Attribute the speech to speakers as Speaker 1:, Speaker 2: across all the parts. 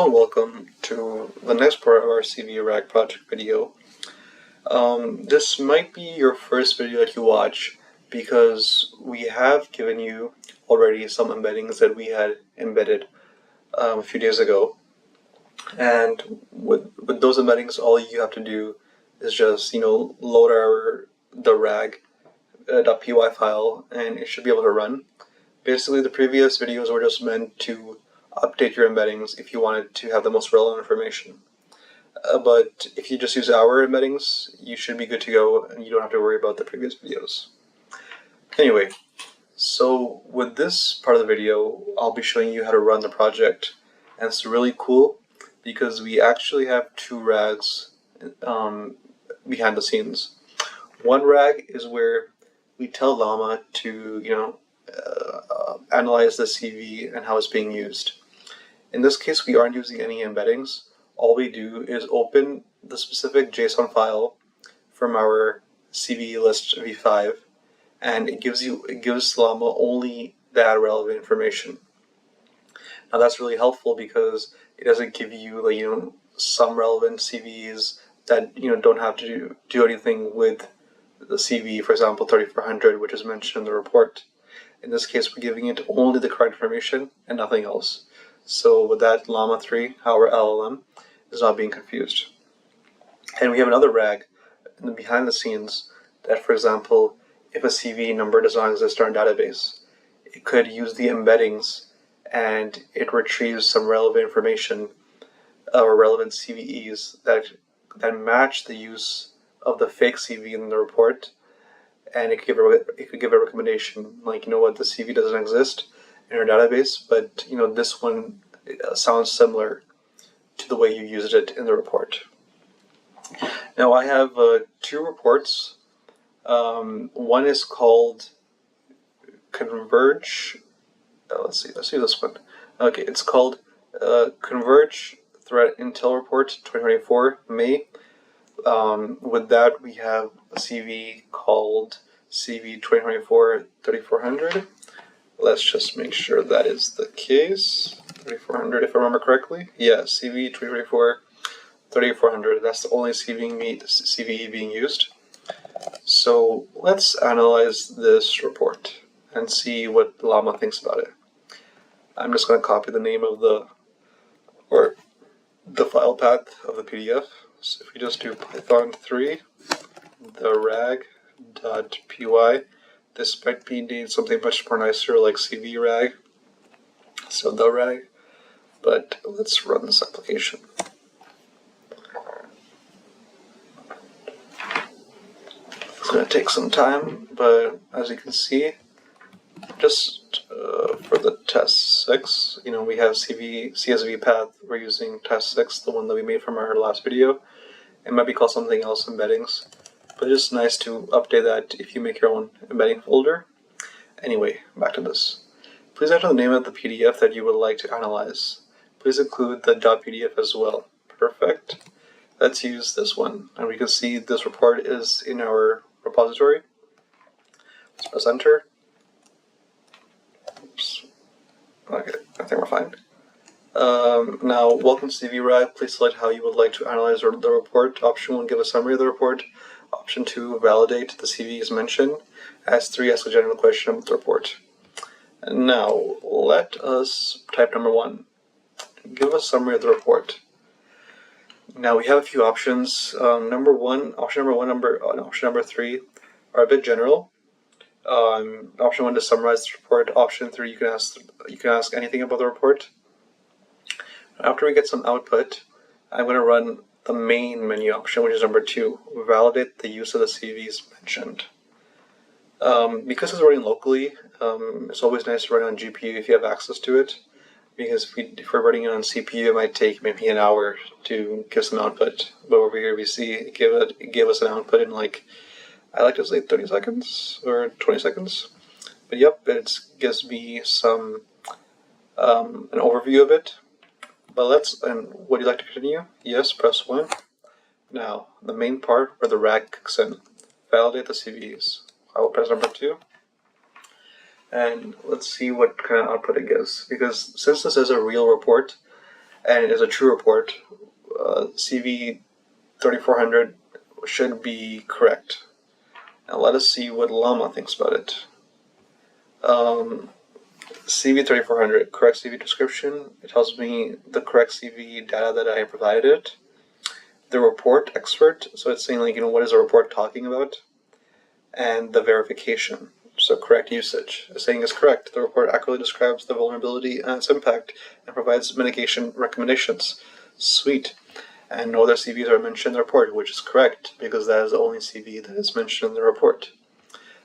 Speaker 1: Hello and welcome to the next part of our CVE Rack project video. This might be your first video that you watch because we have given you already some embeddings that we had embedded a few days ago. And with those embeddings, all you have to do is just, load the rag.py file and it should be able to run. Basically, the previous videos were just meant to update your embeddings if you wanted to have the most relevant information. But if you just use our embeddings, you should be good to go and you don't have to worry about the previous videos. Anyway, so with this part of the video, I'll be showing you how to run the project. And it's really cool because we actually have two rags behind the scenes. One rag is where we tell Llama to, analyze the CVE and how it's being used. In this case, we aren't using any embeddings. All we do is open the specific JSON file from our CVE list v5, and it gives Llama only that relevant information. Now that's really helpful because it doesn't give you some relevant CVEs that don't have to do anything with the CVE, for example 3400, which is mentioned in the report. In this case, we're giving it only the correct information and nothing else. So with that, Llama 3, our LLM, is not being confused. And we have another rag behind the scenes that, for example, if a CVE number does not exist in our database, it could use the embeddings and it retrieves some relevant information or relevant CVEs that match the use of the fake CVE in the report. And it could give a recommendation, like, the CV doesn't exist in our database, but this one sounds similar to the way you used it in the report. Now I have two reports. One is called Converge. Let's see this one. Okay, it's called Converge Threat Intel Report 2024 May. With that, we have a CV called CV 2024-3400. Let's just make sure that is the case. 3400, if I remember correctly. Yeah, CV 2024-3400. That's the only CVE being used. So let's analyze this report and see what Llama thinks about it. I'm just going to copy the name of the file path of the PDF. So if we just do Python 3, the rag.py, this might be something much more nicer like CV rag, so the rag, but let's run this application. It's going to take some time, but as you can see, just for the test 6, we have CSV path. We're using test 6, the one that we made from our last video. It might be called something else, embeddings, but it's just nice to update that if you make your own embedding folder. Anyway, back to this. Please enter the name of the PDF that you would like to analyze. Please include the .pdf as well. Perfect. Let's use this one, and we can see this report is in our repository. Let's press enter. Oops. Okay, I think we're fine. Now, welcome to CVRAG. Please select how you would like to analyze the report. Option 1, give a summary of the report. Option 2, validate the CVEs mentioned. As 3, ask a general question about the report. And now, let us type number 1. Give a summary of the report. Now, we have a few options. Option number 1, option number 3 are a bit general. Option 1 to summarize the report. Option 3, you can ask anything about the report. After we get some output, I'm going to run the main menu option, which is number 2, validate the use of the CVEs mentioned. Because it's running locally, it's always nice to run on GPU if you have access to it, because if we're running it on CPU, it might take maybe an hour to give some output. But over here we see it gave us an output in I like to say 30 seconds or 20 seconds. But yep, it gives me some an overview of it. But and would you like to continue? Yes, press 1. Now, the main part where the rag kicks in. Validate the CVEs. I will press number 2. And let's see what kind of output it gives. Because since this is a real report, and it is a true report, CV 3400 should be correct. Now let us see what Llama thinks about it. CV 3400, correct CV description. It tells me the correct CV data that I provided it. The report expert, so it's saying, like, what is a report talking about? And the verification, so correct usage. It's saying is correct. The report accurately describes the vulnerability and its impact and provides mitigation recommendations. Sweet. And no other CVs are mentioned in the report, which is correct, because that is the only CV that is mentioned in the report.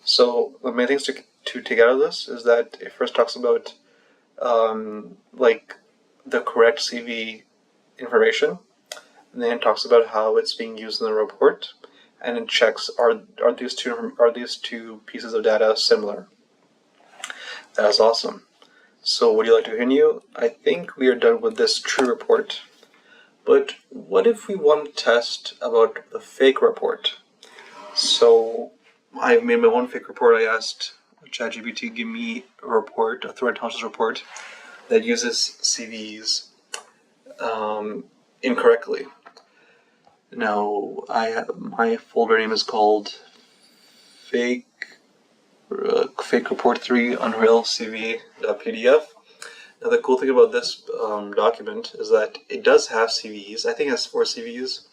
Speaker 1: So the main things to take out of this is that it first talks about like the correct CV information, and then it talks about how it's being used in the report, and it checks are these two pieces of data similar. That is awesome. So would you like to continue? I think we are done with this true report. But what if we want to test about the fake report? So I made my own fake report. I asked ChatGPT to give me a report, a threat intelligence report, that uses CVEs incorrectly. Now, my folder name is called fake report 3 Unreal CVE.pdf. Now, the cool thing about this document is that it does have CVEs. I think it has 4 CVEs.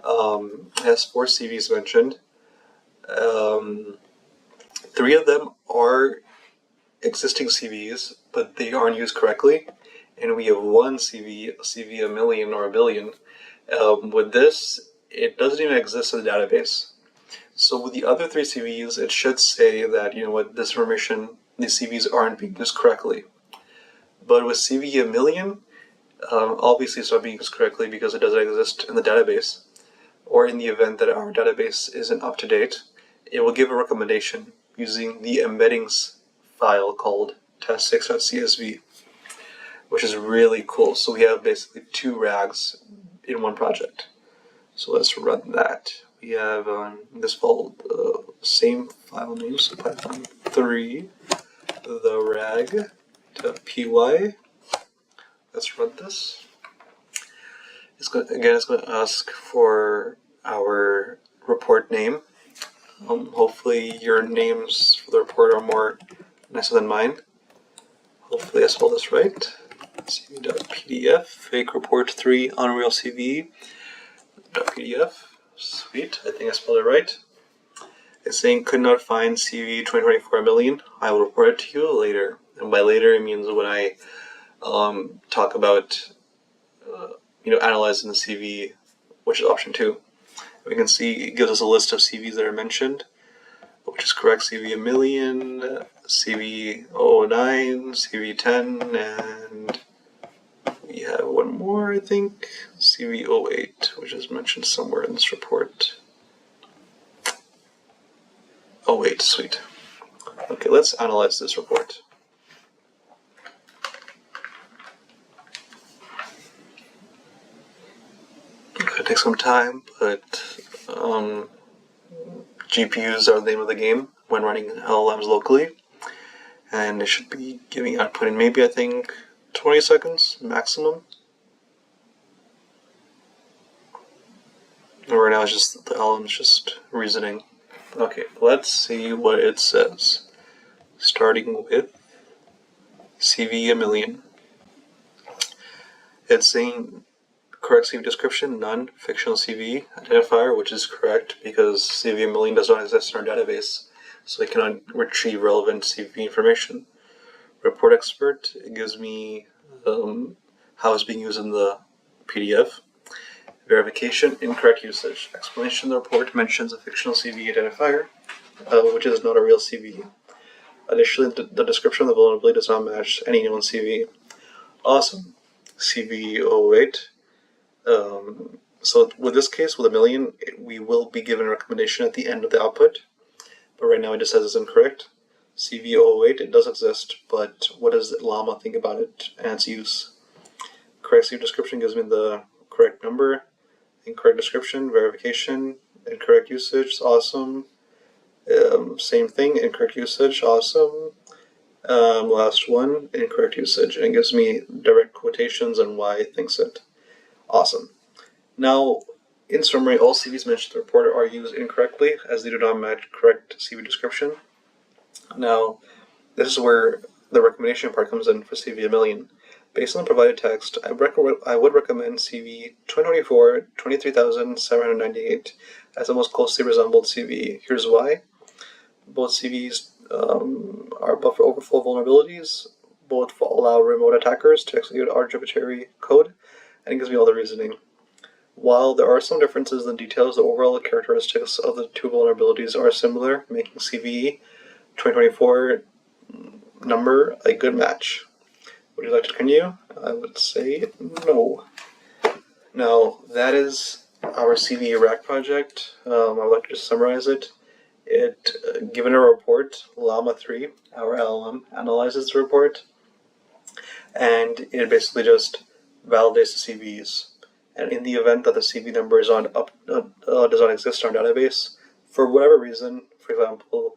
Speaker 1: It has 4 CVEs mentioned. 3 of them are existing CVEs, but they aren't used correctly. And we have 1 CV a million or a billion. With this, it doesn't even exist in the database. So with the other 3 CVEs, it should say that, this information, these CVEs aren't being used correctly. But with CVE a million, obviously it's not being used correctly because it doesn't exist in the database. Or in the event that our database isn't up to date, it will give a recommendation using the embeddings file called test6.csv, which is really cool. So we have basically 2 rags in one project. So let's run that. We have this file, same file name, so Python 3, the rag.py. Let's run this. It's going to ask for our report name. Hopefully your names for the report are more nicer than mine. Hopefully I spelled this right. CV.pdf, fake report 3 Unreal CV.pdf. Sweet, I think I spelled it right. It's saying could not find CV 2024 million. I will report it to you later. And by later, it means when I talk about analyzing the CV, which is option 2. We can see it gives us a list of CVs that are mentioned, which is correct. CV a million, CV 09, CV 10, and we have one more, I think, CV 08, which is mentioned somewhere in this report. 08, sweet. Okay, let's analyze this report. It could take some time, but GPUs are the name of the game when running LLMs locally, and it should be giving output in maybe, I think, 20 seconds maximum. And right now it's just the LLM's just reasoning. Okay, let's see what it says. Starting with CV a million. It's saying correct CV description, none, fictional CV identifier, which is correct because CV a million does not exist in our database, so it cannot retrieve relevant CV information. Report expert, it gives me how it's being used in the PDF. Verification, incorrect usage. Explanation of the report mentions a fictional CV identifier, which is not a real CV. Additionally, the description of the vulnerability does not match any known CV. Awesome. CV 08. So with this case, with a million, we will be given a recommendation at the end of the output. But right now it just says it's incorrect. CV 08, it does exist, but what does Llama think about it and its use? Correct CV description gives me the correct number. Incorrect description, verification, incorrect usage, awesome. Same thing, incorrect usage, awesome. Last one, incorrect usage, and it gives me direct quotations and why it thinks it. Awesome. Now, in summary, all CVs mentioned in the report are used incorrectly as they do not match correct CV description. Now, this is where the recommendation part comes in for CV a million. Based on the provided text, I would recommend CV 2024 23,798 as the most closely resembled CVE. Here's why. Both CVs are buffer overflow vulnerabilities. Both allow remote attackers to execute arbitrary code, and it gives me all the reasoning. While there are some differences in details, the overall characteristics of the two vulnerabilities are similar, making CVE 2024 number a good match. Would you like to continue? I would say no. Now, that is our CVE rack project. I would like to just summarize it. Given a report, Llama 3, our LLM, analyzes the report, and it basically just validates the CVEs. And in the event that the CV number does not exist in our database, for whatever reason, for example,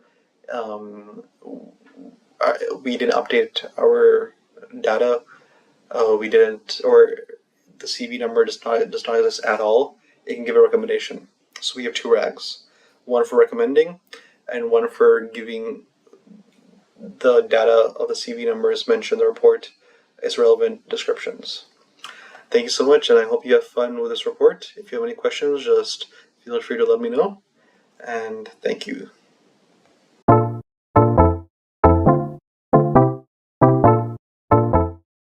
Speaker 1: we didn't update our data, or the CV number does not exist at all, it can give a recommendation. So we have two rags, one for recommending and one for giving the data of the CV numbers mentioned in the report as relevant descriptions. Thank you so much, and I hope you have fun with this report. If you have any questions, just feel free to let me know, and thank you.